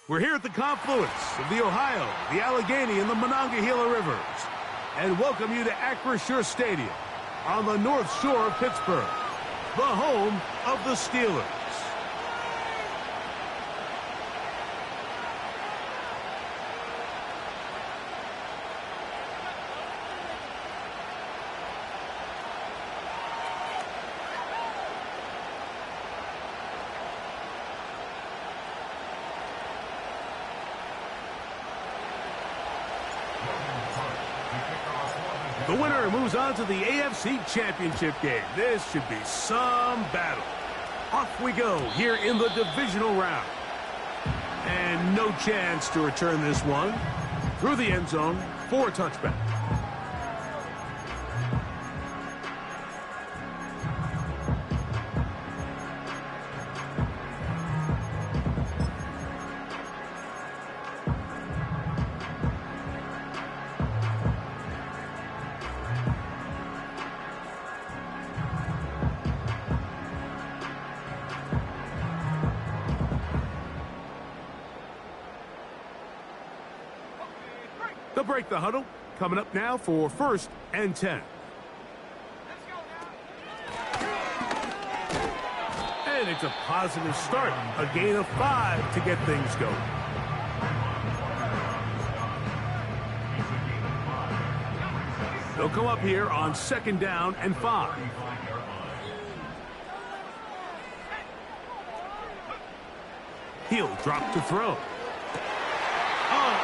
We're here at the confluence of the Ohio, the Allegheny, and the Monongahela Rivers, and welcome you to Acrisure Stadium on the North Shore of Pittsburgh, the home of the Steelers. The winner moves on to the AFC Championship game. This should be some battle. Off we go here in the divisional round. And no chance to return this one. Through the end zone for a touchback. They'll break the huddle. Coming up now for 1st and 10. And it's a positive start. A gain of 5 to get things going. They'll come up here on 2nd down and 5. He'll drop to throw.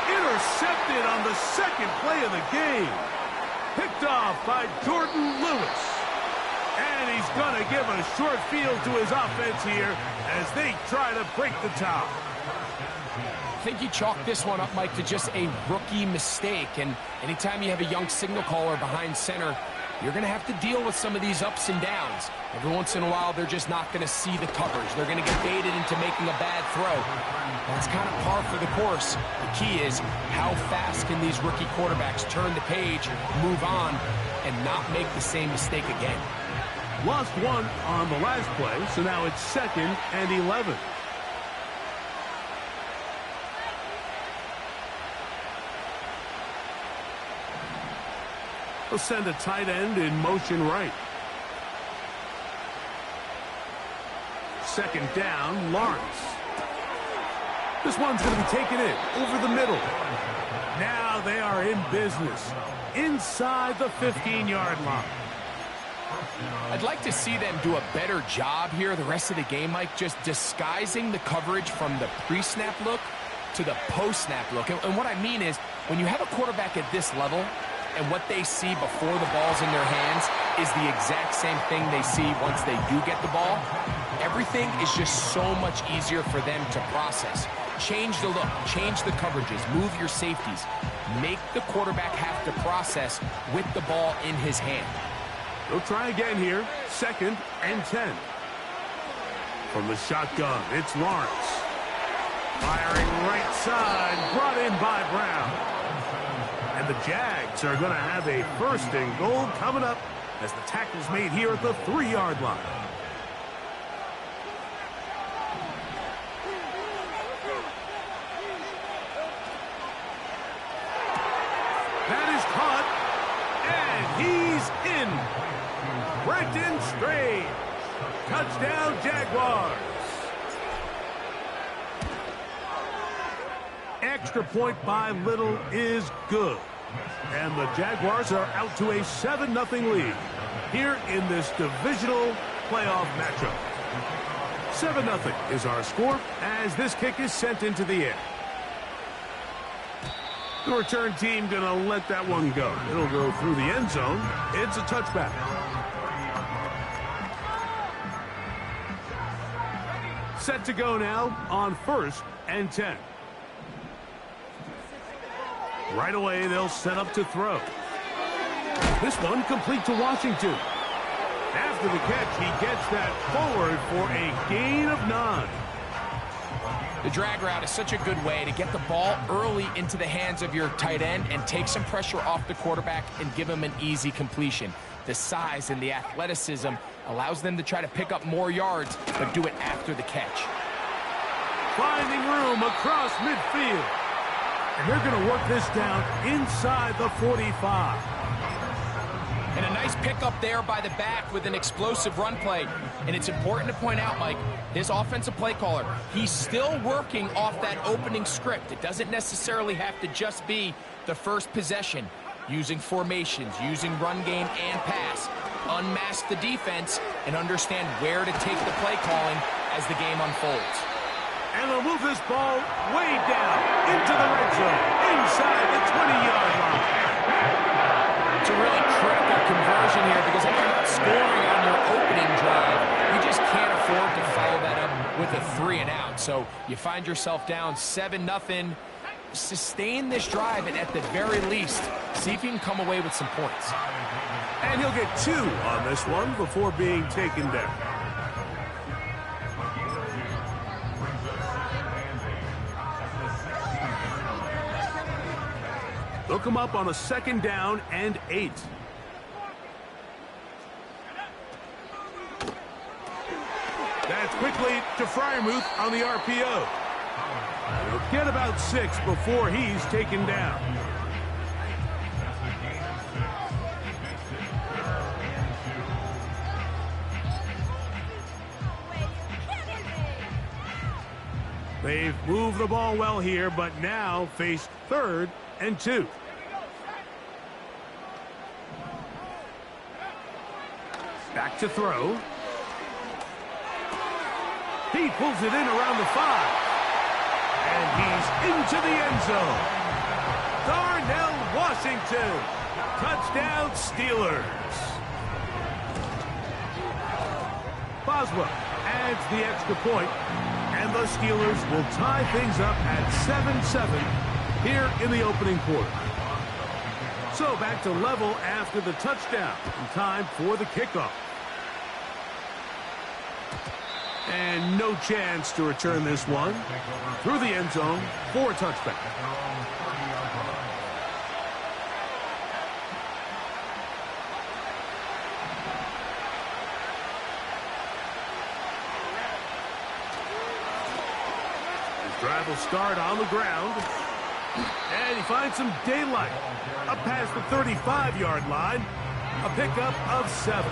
Intercepted on the second play of the game. Picked off by Jordan Lewis. And he's going to give a short field to his offense here as they try to break the top. I think you chalk this one up, Mike, to just a rookie mistake. And anytime you have a young signal caller behind center, you're going to have to deal with some of these ups and downs. Every once in a while, they're just not going to see the coverage. They're going to get baited into making a bad throw. That's kind of par for the course. The key is how fast can these rookie quarterbacks turn the page, move on, and not make the same mistake again. Lost one on the last play, so now it's 2nd and 11. They'll send a tight end in motion right. 2nd down, Lawrence. This one's going to be taken in over the middle. Now they are in business inside the 15-yard line. I'd like to see them do a better job here the rest of the game, Mike, just disguising the coverage from the pre-snap look to the post-snap look. And what I mean is, when you have a quarterback at this level and what they see before the ball's in their hands is the exact same thing they see once they do get the ball, everything is just so much easier for them to process. Change the look, change the coverages, move your safeties. Make the quarterback have to process with the ball in his hand. They'll try again here, 2nd and 10. From the shotgun, it's Lawrence. Firing right side, brought in by Brown. And the Jags are going to have a 1st and goal coming up as the tackle's made here at the 3-yard line. That is caught, and he's in. Brenton Strange. Touchdown, Jaguars. Extra point by Little is good. And the Jaguars are out to a 7-0 lead here in this divisional playoff matchup. 7-0 is our score as this kick is sent into the air. The return team going to let that one go. It'll go through the end zone. It's a touchback. Set to go now on 1st and 10. Right away, they'll set up to throw. This one complete to Washington. After the catch, he gets that forward for a gain of 9. The drag route is such a good way to get the ball early into the hands of your tight end and take some pressure off the quarterback and give him an easy completion. The size and the athleticism allows them to try to pick up more yards, but do it after the catch. finding room across midfield. And they're going to work this down inside the 45. And a nice pickup there by the back with an explosive run play. And it's important to point out, Mike, this offensive play caller, he's still working off that opening script. It doesn't necessarily have to just be the first possession. Using formations, using run game and pass. Unmask the defense and understand where to take the play calling as the game unfolds. And they'll move this ball way down into the red zone, inside the 20-yard line. It's a really critical conversion here because if you're not scoring on your opening drive, you just can't afford to follow that up with a 3-and-out. So you find yourself down 7-0. Sustain this drive and at the very least, see if you can come away with some points. And he'll get 2 on this one before being taken down. They'll come up on a 2nd down and 8. That's quickly to Freiermuth on the RPO. He'll get about 6 before he's taken down. They've moved the ball well here, but now face 3rd and 2. Back to throw. He pulls it in around the 5. And he's into the end zone. Darnell Washington. Touchdown Steelers. Boswell adds the extra point, and the Steelers will tie things up at 7-7 here in the opening quarter. So back to level after the touchdown, and time for the kickoff. And no chance to return this one through the end zone for a touchback. His drive will start on the ground. And he finds some daylight. Up past the 35-yard line. A pickup of 7.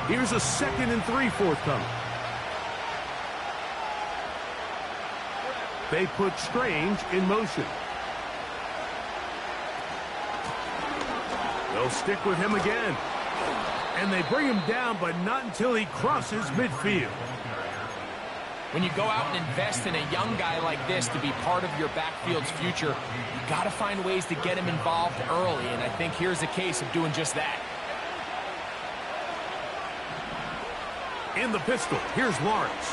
Here's a 2nd and 3 forthcoming. They put Strange in motion. They'll stick with him again. And they bring him down, but not until he crosses midfield. When you go out and invest in a young guy like this to be part of your backfield's future, you got to find ways to get him involved early, and I think here's a case of doing just that. In the pistol, here's Lawrence.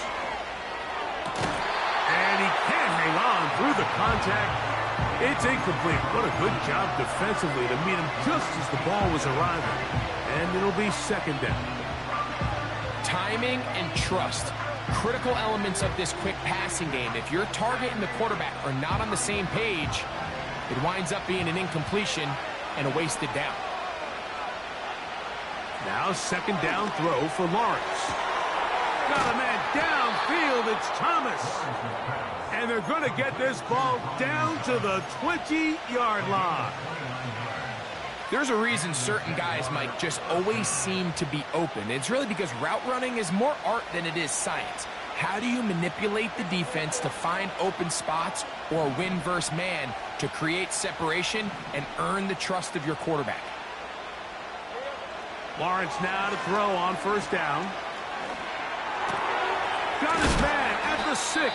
And he can't hang on through the contact. It's incomplete. What a good job defensively to meet him just as the ball was arriving. And it'll be 2nd down. Timing and trust. Critical elements of this quick passing game. If your target and the quarterback are not on the same page, it winds up being an incompletion and a wasted down. Now 2nd down throw for Lawrence. Got a man downfield. It's Thomas. And they're going to get this ball down to the 20-yard line. There's a reason certain guys, Mike, just always seem to be open. It's really because route running is more art than it is science. How do you manipulate the defense to find open spots or win versus man to create separation and earn the trust of your quarterback? Lawrence now to throw on 1st down. Got his man at the 6.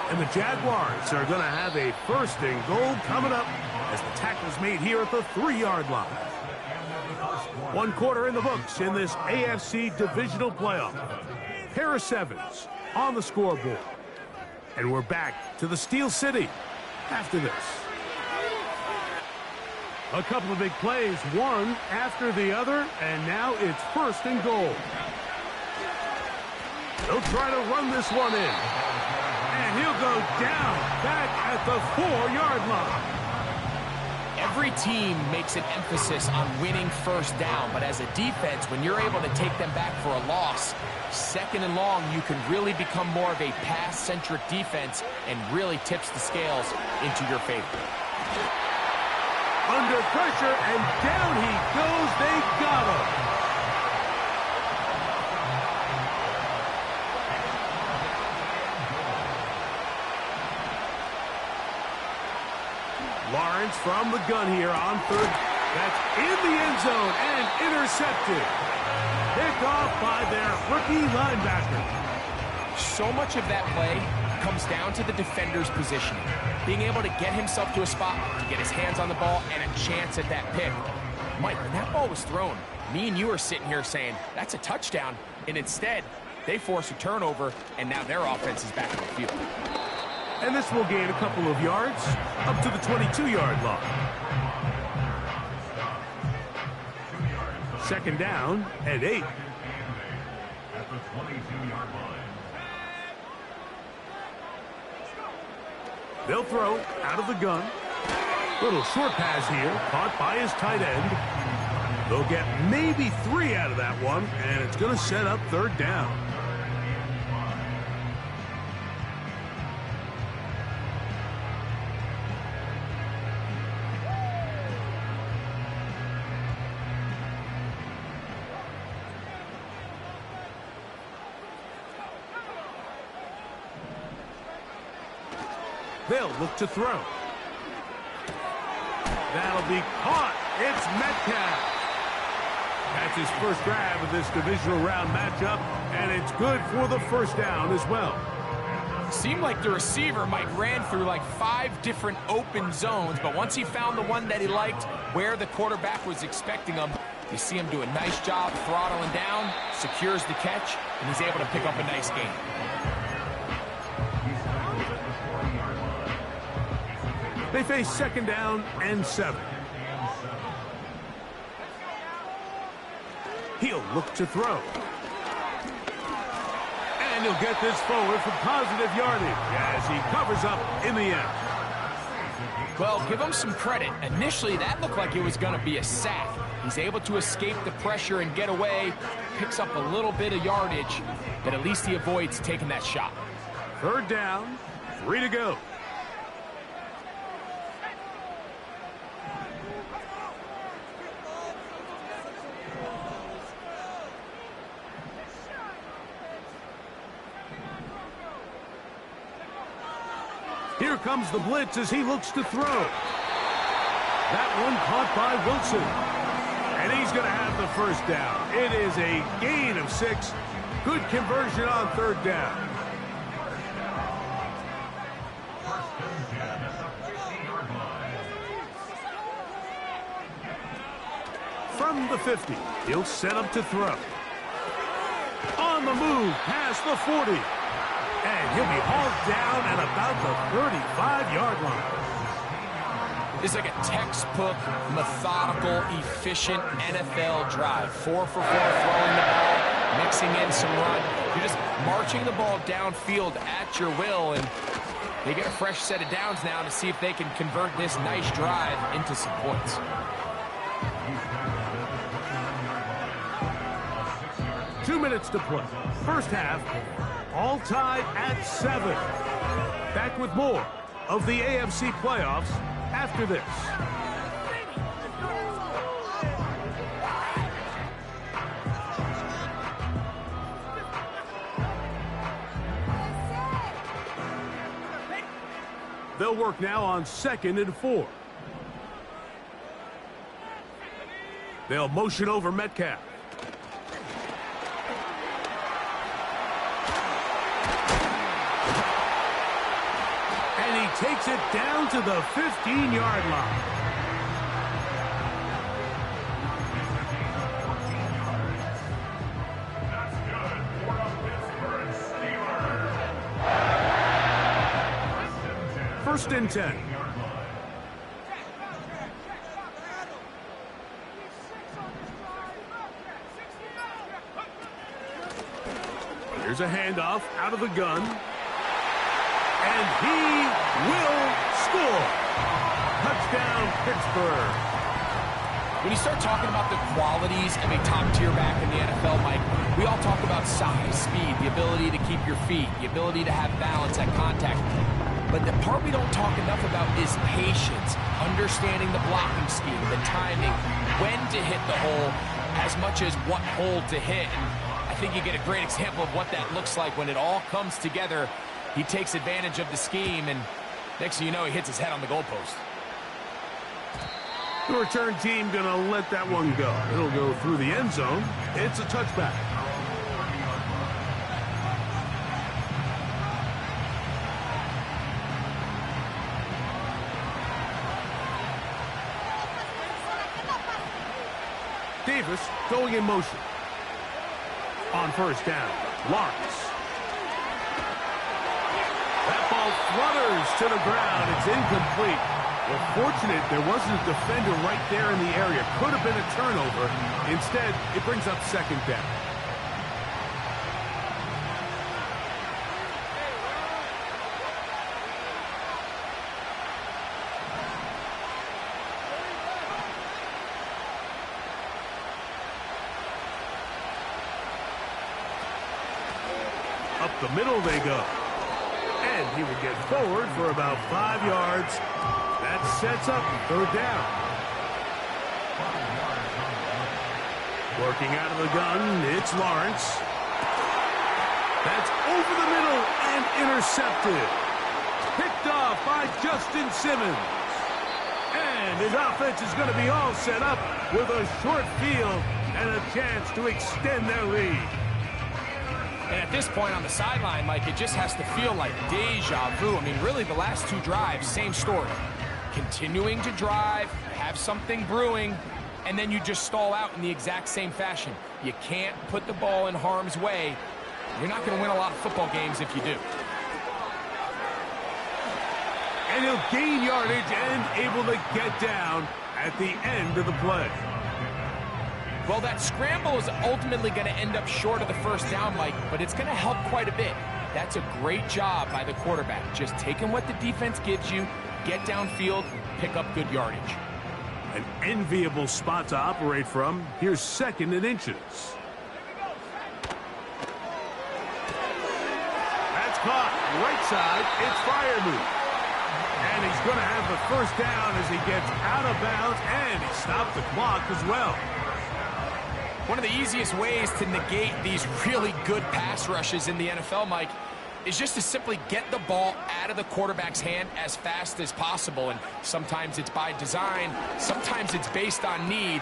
And the Jaguars are going to have a 1st and goal coming up as the tackle's made here at the 3-yard line. 1 quarter in the books in this AFC Divisional playoff. Pair of 7s on the scoreboard. And we're back to the Steel City after this. A couple of big plays, one after the other, and now it's 1st and goal. They'll try to run this one in. And he'll go down back at the 4-yard line. Every team makes an emphasis on winning first down, but as a defense, when you're able to take them back for a loss, second and long, you can really become more of a pass-centric defense and really tips the scales into your favor. Under pressure, and down he goes. They got him. Lawrence from the gun here on third. That's in the end zone and intercepted. Picked off by their rookie linebacker. So much of that play comes down to the defender's positioning. Being able to get himself to a spot, to get his hands on the ball, and a chance at that pick. Mike, when that ball was thrown, me and you are sitting here saying, that's a touchdown. And instead, they force a turnover, and now their offense is back on the field. And this will gain a couple of yards up to the 22-yard line. Second down and 8. At the 22-yard line. They'll throw out of the gun. Little short pass here, caught by his tight end. They'll get maybe 3 out of that one, and it's going to set up third down. They'll look to throw. That'll be caught. It's Metcalf. That's his first grab of this divisional round matchup, and it's good for the first down as well. Seemed like the receiver, Mike, ran through like 5 different open zones, but once he found the one that he liked, where the quarterback was expecting him, you see him do a nice job throttling down, secures the catch, and he's able to pick up a nice gain. They face second down and 7. He'll look to throw. And he'll get this forward for positive yardage as he covers up in the end. Well, give him some credit. Initially, that looked like it was going to be a sack. He's able to escape the pressure and get away, picks up a little bit of yardage, but at least he avoids taking that shot. Third down, 3 to go. Here comes the blitz as he looks to throw. That one caught by Wilson. And he's going to have the first down. It is a gain of 6. Good conversion on third down. From the 50, he'll set up to throw. On the move, past the 40. And he'll be hauled down at about the 35-yard line. It's like a textbook, methodical, efficient NFL drive. 4 for 4 throwing the ball, mixing in some run. You're just marching the ball downfield at your will, and they get a fresh set of downs now to see if they can convert this nice drive into some points. Two minutes to play. First half, all tied at 7. Back with more of the AFC playoffs after this. They'll work now on 2nd and 4. They'll motion over Metcalf. Takes it down to the 15-yard line. First and 10. Here's a handoff out of the gun. And he will score. Touchdown, Pittsburgh. When you start talking about the qualities of a top-tier back in the NFL, Mike, we all talk about size, speed, the ability to keep your feet, the ability to have balance at contact. But the part we don't talk enough about is patience, understanding the blocking scheme, the timing, when to hit the hole, as much as what hole to hit. And I think you get a great example of what that looks like when it all comes together. He takes advantage of the scheme, and next thing you know, he hits his head on the goalpost. The return team going to let that one go. It'll go through the end zone. It's a touchback. Davis going in motion. On first down, Lawrence. That ball flutters to the ground. It's incomplete. Well, fortunate there wasn't a defender right there in the area. Could have been a turnover. Instead, it brings up second down. Up the middle they go. And he will get forward for about 5 yards. That sets up third down. Working out of the gun, it's Lawrence. That's over the middle and intercepted. Picked off by Justin Simmons. And his offense is going to be all set up with a short field and a chance to extend their lead. And at this point on the sideline, Mike, it just has to feel like deja vu. I mean, really, the last two drives, same story. Continuing to drive, have something brewing, and then you just stall out in the exact same fashion. You can't put the ball in harm's way. You're not going to win a lot of football games if you do. And he'll gain yardage and able to get down at the end of the play. Well, that scramble is ultimately going to end up short of the first down, Mike, but it's going to help quite a bit. That's a great job by the quarterback, just taking what the defense gives you, get downfield, pick up good yardage. An enviable spot to operate from. Here's second and inches. That's caught. Right side, it's Freiermuth. And he's going to have the first down as he gets out of bounds, and he stopped the clock as well. One of the easiest ways to negate these really good pass rushes in the NFL, Mike, is just to simply get the ball out of the quarterback's hand as fast as possible. And sometimes it's by design, sometimes it's based on need.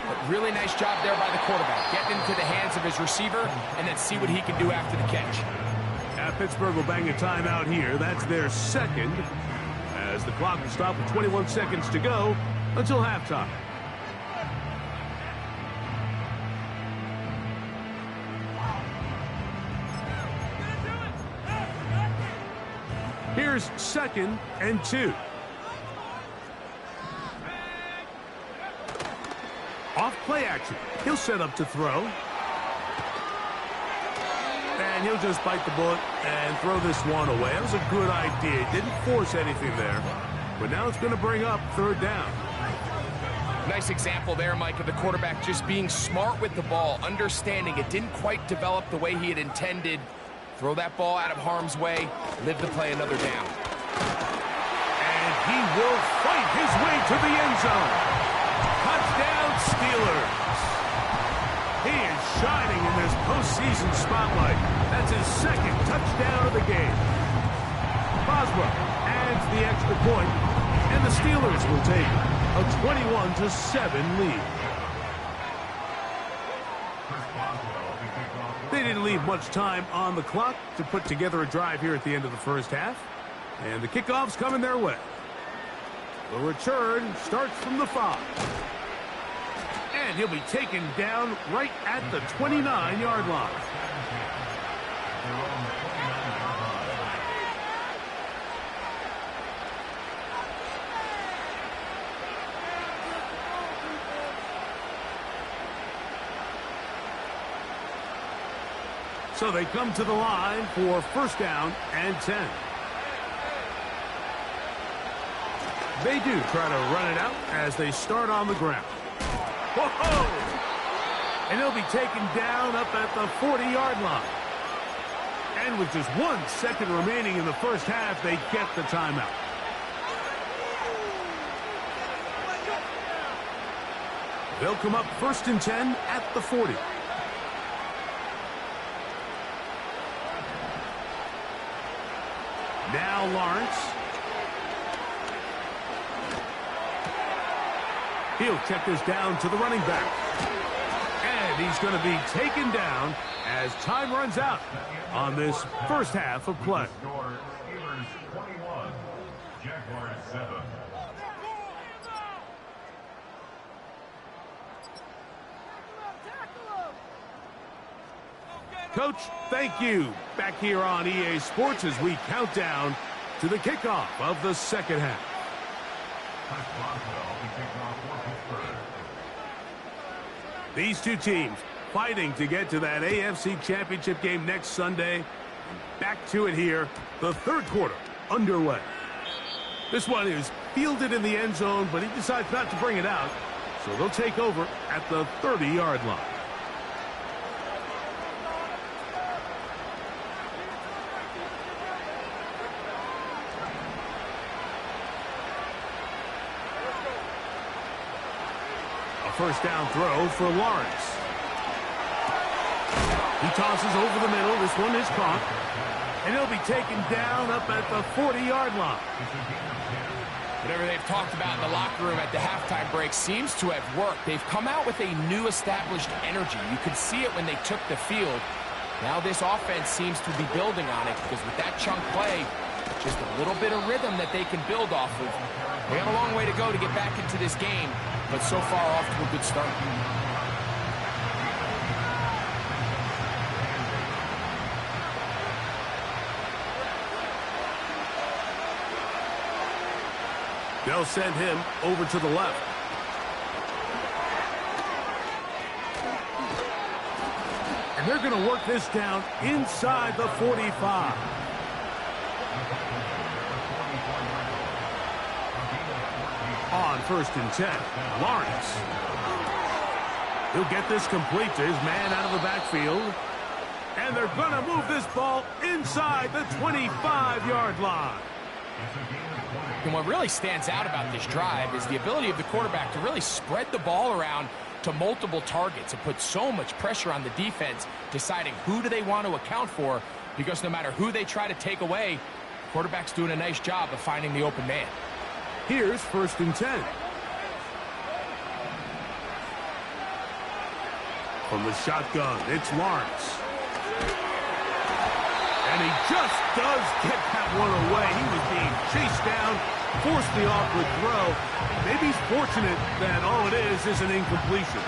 But really nice job there by the quarterback, getting into the hands of his receiver and then see what he can do after the catch. Pittsburgh will bang a timeout here. That's their second, as the clock will stop with 21 seconds to go until halftime. Here's second and 2. Off play action. He'll set up to throw. And he'll just bite the bullet and throw this one away. That was a good idea. Didn't force anything there. But now it's going to bring up third down. Nice example there, Mike, of the quarterback just being smart with the ball, understanding it didn't quite develop the way he had intended. Throw that ball out of harm's way, live to play another down. And he will fight his way to the end zone. Touchdown, Steelers. He is shining in this postseason spotlight. That's his second touchdown of the game. Boswell adds the extra point, and the Steelers will take a 21-7 lead. They didn't leave much time on the clock to put together a drive here at the end of the first half. And the kickoff's coming their way. The return starts from the 5. And he'll be taken down right at the 29-yard line. So they come to the line for first down and 10. They do try to run it out as they start on the ground. Whoa! And he'll be taken down up at the 40-yard line. And with just 1 second remaining in the first half, they get the timeout. They'll come up 1st and 10 at the 40. Now Lawrence. He'll check this down to the running back. And he's going to be taken down as time runs out on this first half of play. Steelers 21, Jaguars 7. Coach, thank you. Back here on EA Sports as we count down to the kickoff of the second half. These two teams fighting to get to that AFC Championship game next Sunday. Back to it here, the third quarter underway. This one is fielded in the end zone, but he decides not to bring it out, so they'll take over at the 30-yard line. First down throw for Lawrence. He tosses over the middle. This one is caught. And he'll be taken down up at the 40-yard line. Whatever they've talked about in the locker room at the halftime break seems to have worked. They've come out with a new established energy. You could see it when they took the field. Now this offense seems to be building on it because with that chunk play, just a little bit of rhythm that they can build off of. We have a long way to go to get back into this game, but so far off to a good start. They'll send him over to the left. And they're going to work this down inside the 45. On 1st and 10, Lawrence. He'll get this complete to his man out of the backfield. And they're going to move this ball inside the 25-yard line. And what really stands out about this drive is the ability of the quarterback to really spread the ball around to multiple targets and put so much pressure on the defense, deciding who do they want to account for, because no matter who they try to take away, the quarterback's doing a nice job of finding the open man. Here's 1st and 10. From the shotgun, it's Lawrence. And he just does get that one away. He was being chased down, forced the awkward throw. Maybe he's fortunate that all it is an incompletion.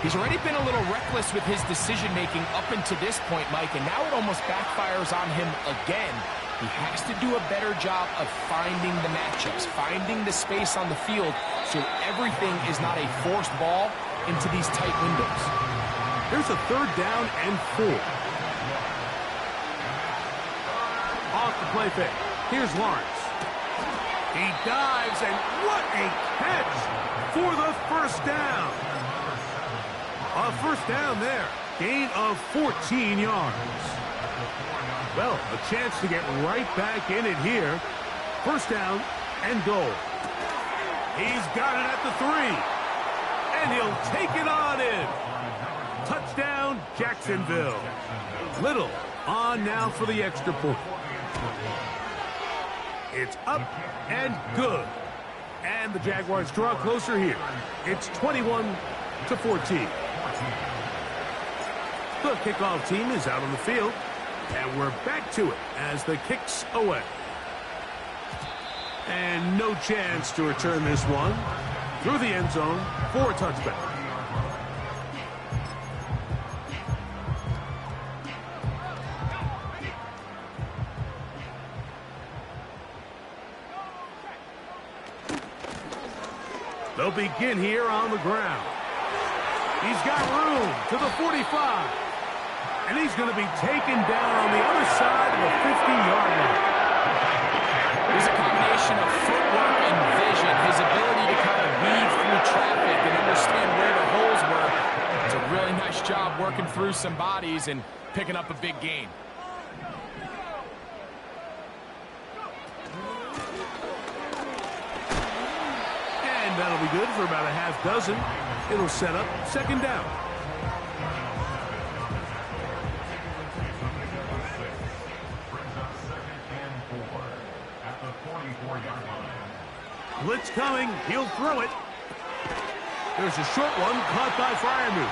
He's already been a little reckless with his decision-making up until this point, Mike, and now it almost backfires on him again. He has to do a better job of finding the matchups, finding the space on the field so everything is not a forced ball into these tight windows. Here's a 3rd down and 4. Off the play fake. Here's Lawrence. He dives, and what a catch for the 1st down. A 1st down there. Gain of 14 yards. Well, a chance to get right back in it here. 1st down and goal. He's got it at the 3. And he'll take it on in. Touchdown, Jacksonville. Little on now for the extra point. It's up and good. And the Jaguars draw closer here. It's 21-14. The kickoff team is out on the field. And we're back to it as the kick's away. And no chance to return this one through the end zone for a touchback. They'll begin here on the ground. He's got room to the 45. And he's going to be taken down on the other side of the 50-yard line. There's a combination combination of footwork and vision, his ability to kind of weave through traffic and understand where the holes were. It's a really nice job working through some bodies and picking up a big gain. And that'll be good for about a half dozen. It'll set up second down. Blitz coming. He'll throw it. There's a short one caught by Freiermuth.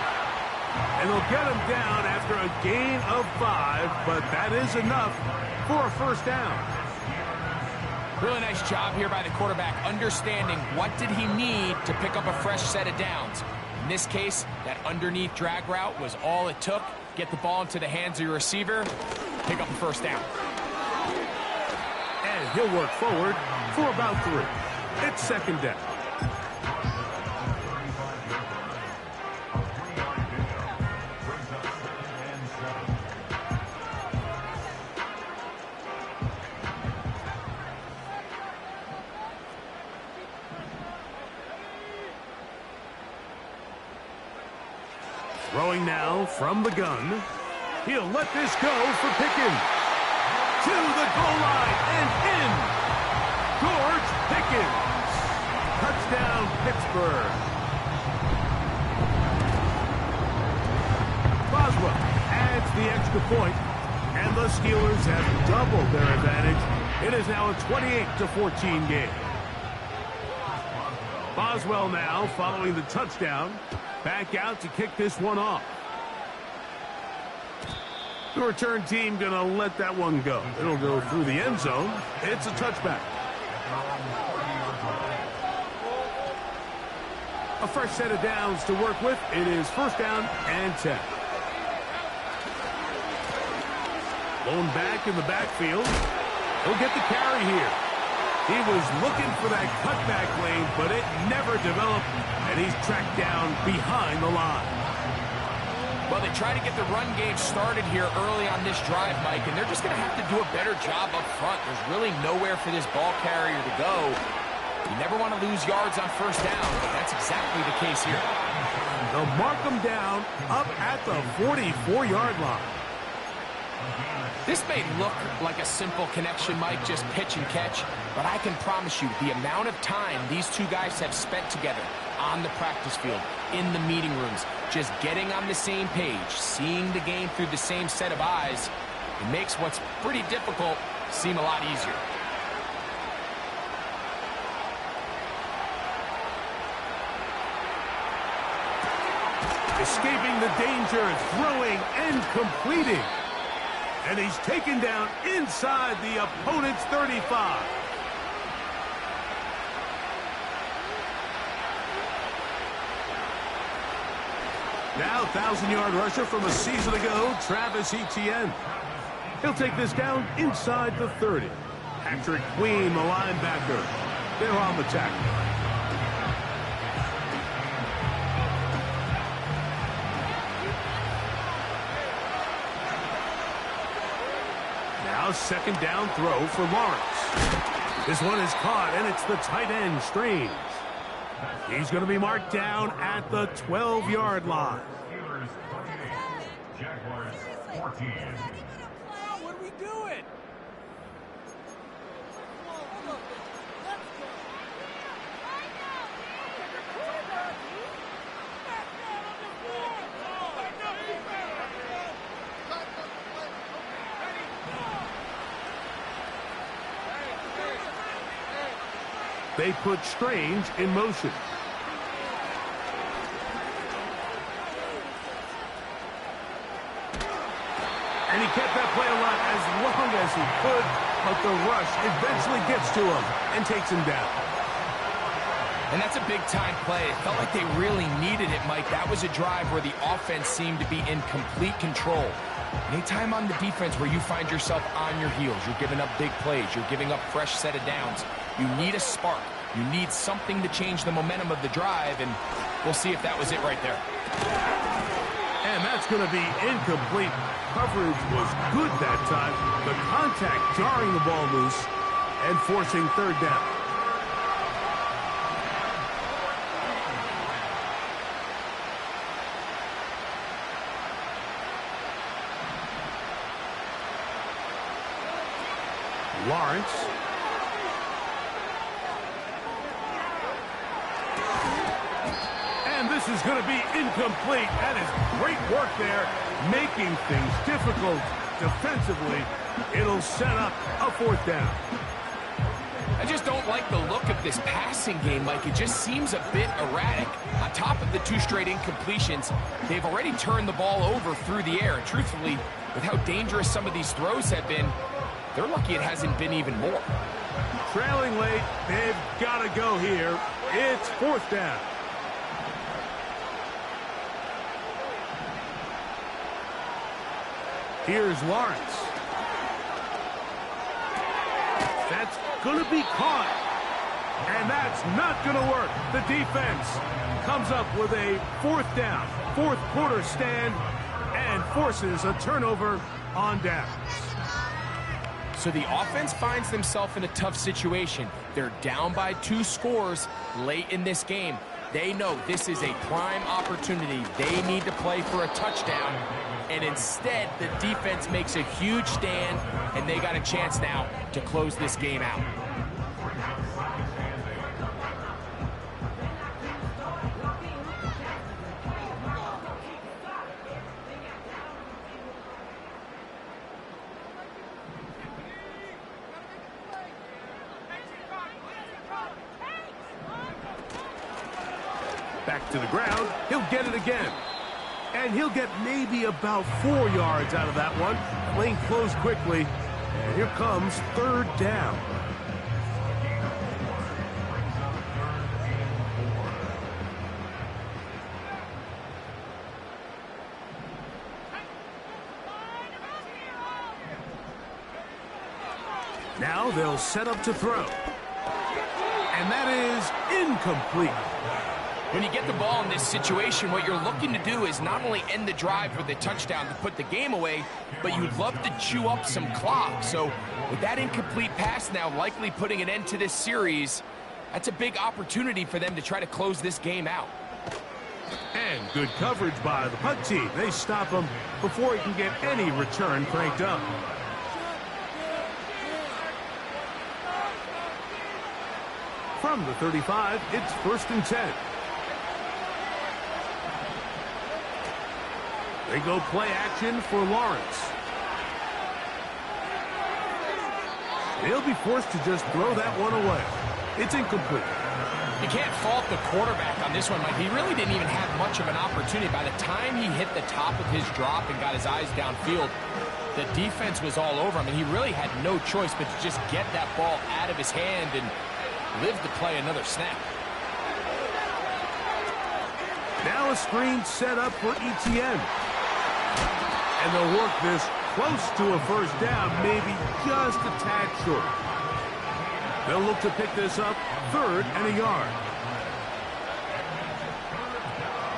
And they'll get him down after a gain of 5, but that is enough for a first down. Really nice job here by the quarterback, understanding what did he need to pick up a fresh set of downs. In this case, that underneath drag route was all it took. Get the ball into the hands of your receiver, pick up a first down. And he'll work forward for about 3. It's second down. Throwing now from the gun. He'll let this go for Pickens. To the goal line and in. George Pickens. Touchdown, Pittsburgh. Boswell adds the extra point, and the Steelers have doubled their advantage. It is now a 28-14 game. Boswell now following the touchdown. Back out to kick this one off. The return team going to let that one go. It'll go through the end zone. It's a touchback. A fresh set of downs to work with. It is first down and 10. Blown back in the backfield. He'll get the carry here. He was looking for that cutback lane, but it never developed, and he's tracked down behind the line. Well, they try to get the run game started here early on this drive, Mike, and they're just going to have to do a better job up front. There's really nowhere for this ball carrier to go. You never want to lose yards on first down, but that's exactly the case here. They'll mark them down up at the 44-yard line. This may look like a simple connection, Mike, just pitch and catch, but I can promise you the amount of time these two guys have spent together on the practice field, in the meeting rooms, just getting on the same page, seeing the game through the same set of eyes, it makes what's pretty difficult seem a lot easier. Escaping the danger, throwing and completing. And he's taken down inside the opponent's 35. Now 1,000-yard rusher from a season ago, Travis Etienne. He'll take this down inside the 30. Patrick Queen, the linebacker. They're on the tackle. Now second down throw for Lawrence. This one is caught, and it's the tight end, Strange. He's going to be marked down at the 12-yard line. Steelers 28, Jaguars 14. What are we doing? They put Strange in motion. And he kept that play alive as long as he could, but the rush eventually gets to him and takes him down. And that's a big-time play. It felt like they really needed it, Mike. That was a drive where the offense seemed to be in complete control. Anytime on the defense where you find yourself on your heels, you're giving up big plays, you're giving up fresh set of downs, you need a spark. You need something to change the momentum of the drive, and we'll see if that was it right there. And that's going to be incomplete. Coverage was good that time. The contact jarring the ball loose. and forcing third down. Lawrence. And this is going to be incomplete. That is great work there, making things difficult defensively. It'll set up a fourth down. I just don't like the look of this passing game, Mike. It just seems a bit erratic. On top of the 2 straight incompletions, they've already turned the ball over through the air. And truthfully, with how dangerous some of these throws have been, they're lucky it hasn't been even more. Trailing late, they've got to go here. It's fourth down. Here's Lawrence. That's going to be caught. And that's not going to work. The defense comes up with a fourth down, fourth quarter stand, and forces a turnover on downs. So the offense finds themselves in a tough situation. They're down by 2 scores late in this game. They know this is a prime opportunity. They need to play for a touchdown. And instead, the defense makes a huge stand, and they got a chance now to close this game out. Back to the ground. He'll get it again. And he'll get maybe about 4 yards out of that one. Lane closed quickly. And here comes third down. Now they'll set up to throw. And that is incomplete. When you get the ball in this situation, what you're looking to do is not only end the drive with a touchdown to put the game away, but you'd love to chew up some clock. So with that incomplete pass now likely putting an end to this series, that's a big opportunity for them to try to close this game out. And good coverage by the punt team. They stop him before he can get any return cranked up. From the 35, it's 1st and 10. They go play action for Lawrence. He'll be forced to just throw that one away. It's incomplete. You can't fault the quarterback on this one, Mike. He really didn't even have much of an opportunity. By the time he hit the top of his drop and got his eyes downfield, the defense was all over him, and he really had no choice but to just get that ball out of his hand and live to play another snap. Now a screen set up for ETN. And they'll work this close to a first down, maybe just a tad short. They'll look to pick this up 3rd and a yard.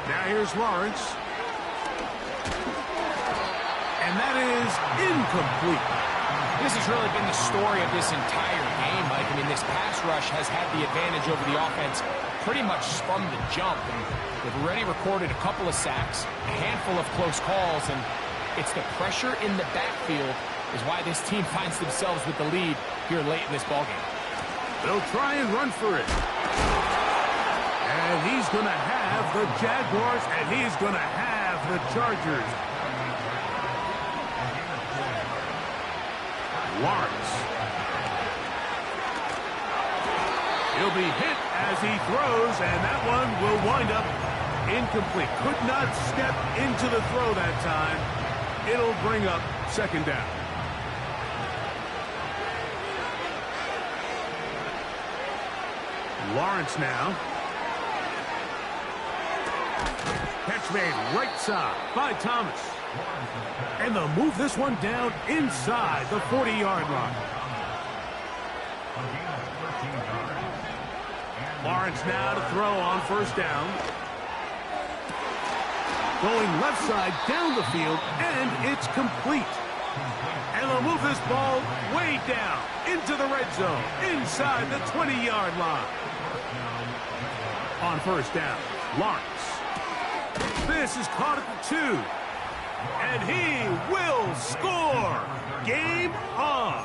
Now here's Lawrence. And that is incomplete. This has really been the story of this entire game, Mike. I mean, this pass rush has had the advantage over the offense pretty much from the jump. And they've already recorded a couple of sacks, a handful of close calls, and it's the pressure in the backfield is why this team finds themselves with the lead here late in this ballgame. They'll try and run for it. And he's going to have the Jaguars, and he's going to have the Chargers. Lawrence. He'll be hit as he throws, and that one will wind up incomplete. Could not step into the throw that time. It'll bring up 2nd down. Lawrence now. Catch made right side by Thomas. And they'll move this one down inside the 40-yard line. Lawrence now to throw on 1st down. Going left side down the field, and it's complete. And they'll move this ball way down into the red zone, inside the 20-yard line. On first down, Lawrence. This is caught at the 2. And he will score. Game on.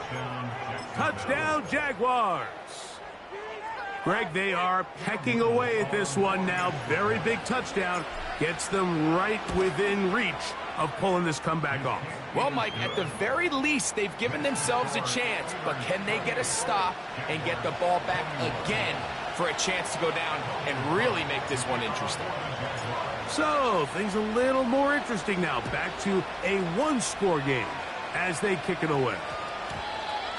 Touchdown, Jaguars. Greg, they are pecking away at this one now. Very big touchdown. Gets them right within reach of pulling this comeback off. Well, Mike, at the very least, they've given themselves a chance. But can they get a stop and get the ball back again for a chance to go down and really make this one interesting? So, things a little more interesting now. Back to a one-score game as they kick it away.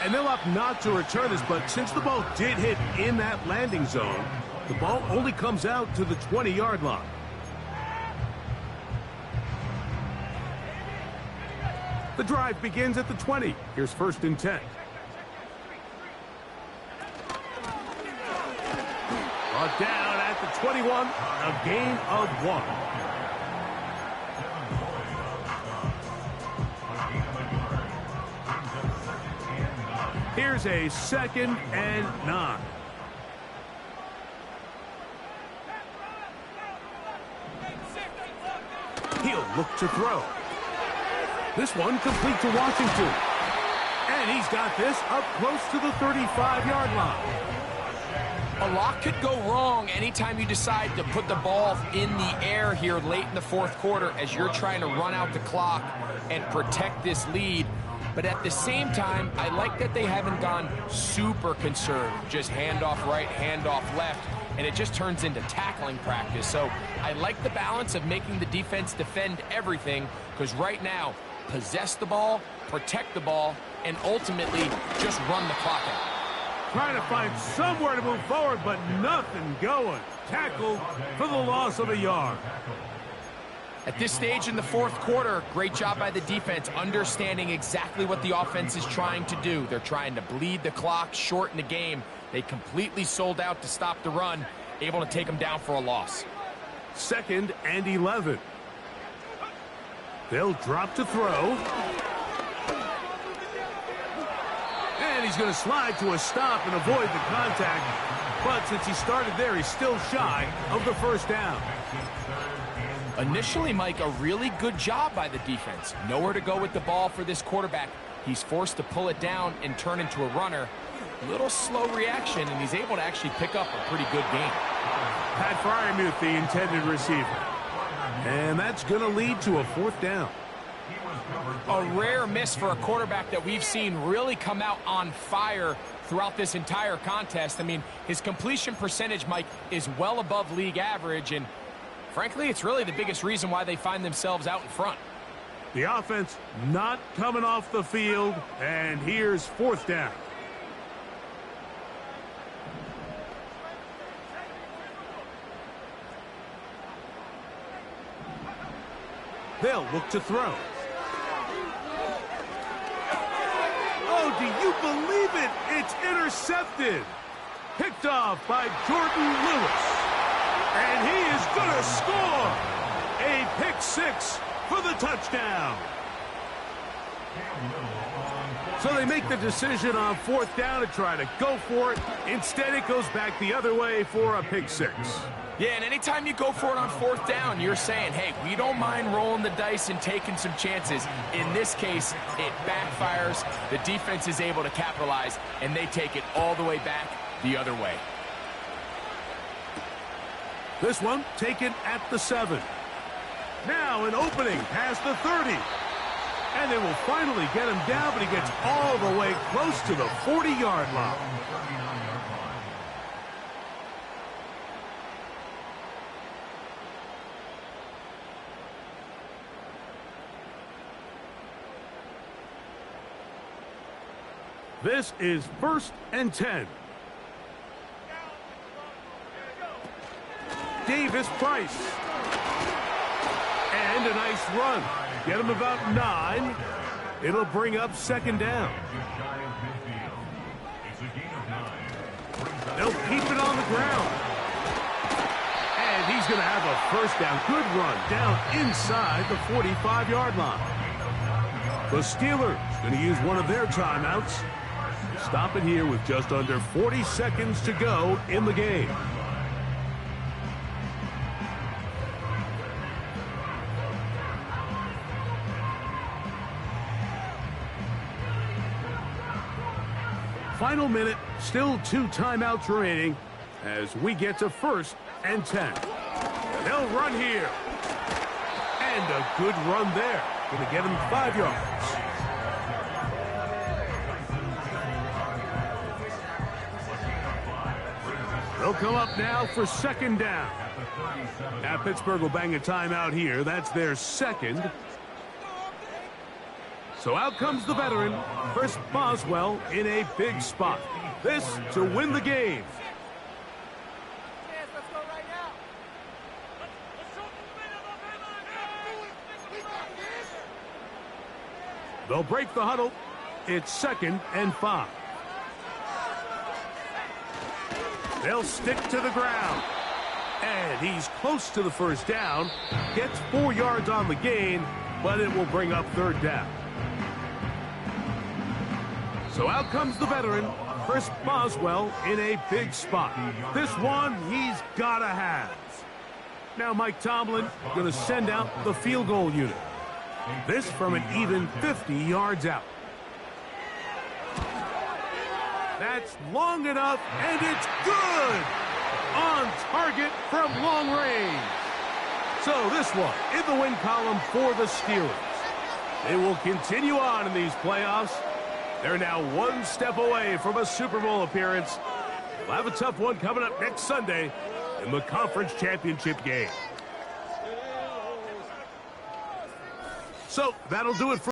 And they'll opt not to return this, but since the ball did hit in that landing zone, the ball only comes out to the 20-yard line. The drive begins at the 20. Here's first and 10. Brought down at the 21, a gain of 1. Here's a second and 9. He'll look to throw. This one complete to Washington. And he's got this up close to the 35-yard line. A lot could go wrong anytime you decide to put the ball in the air here late in the fourth quarter as you're trying to run out the clock and protect this lead. But at the same time, I like that they haven't gone super conservative. Just handoff right, handoff left, and it just turns into tackling practice. So I like the balance of making the defense defend everything, because right now, possess the ball, protect the ball, and ultimately just run the clock out. Trying to find somewhere to move forward, but nothing going. Tackled for the loss of a yard. At this stage in the fourth quarter, great job by the defense, understanding exactly what the offense is trying to do. They're trying to bleed the clock, shorten the game. They completely sold out to stop the run, able to take them down for a loss. Second and 11. They'll drop to throw. And he's going to slide to a stop and avoid the contact. But since he started there, he's still shy of the first down. Initially, Mike, a really good job by the defense. Nowhere to go with the ball for this quarterback. He's forced to pull it down and turn into a runner. Little slow reaction, and he's able to actually pick up a pretty good game. Pat Fryermuth, the intended receiver. And that's going to lead to a fourth down. A rare miss for a quarterback that we've seen really come out on fire throughout this entire contest. I mean, his completion percentage, Mike, is well above league average, and frankly, it's really the biggest reason why they find themselves out in front. The offense not coming off the field, and here's fourth down. They'll look to throw. Oh, do you believe it? It's intercepted. Picked off by Jordan Lewis. And he is going to score. A pick six for the touchdown. So they make the decision on fourth down to try to go for it. Instead, it goes back the other way for a pick six. Yeah, and anytime you go for it on fourth down, you're saying, hey, we don't mind rolling the dice and taking some chances. In this case, it backfires. The defense is able to capitalize, and they take it all the way back the other way. This one taken at the 7. Now an opening past the 30. And they will finally get him down, but he gets all the way close to the 40-yard line. This is first and 10. Davis Price. And a nice run. Get him about 9. It'll bring up second down. They'll keep it on the ground. And he's going to have a first down. Good run down inside the 45-yard line. The Steelers going to use one of their timeouts. Stop it here with just under 40 seconds to go in the game. Final minute, still 2 timeouts remaining as we get to 1st and 10. They'll run here. And a good run there. Going to get him 5 yards. They'll come up now for 2nd down. Now Pittsburgh will bang a timeout here. That's their 2nd. So out comes the veteran, Chris Boswell, in a big spot. This to win the game. They'll break the huddle. It's 2nd and 5. They'll stick to the ground. And he's close to the 1st down. Gets 4 yards on the gain, but it will bring up 3rd down. So out comes the veteran, Chris Boswell, in a big spot. This one he's got to have. Now Mike Tomlin going to send out the field goal unit. This from an even 50 yards out. That's long enough, and it's good! On target from long range. So this one in the win column for the Steelers. They will continue on in these playoffs. They're now 1 step away from a Super Bowl appearance. We'll have a tough one coming up next Sunday in the conference championship game. So that'll do it for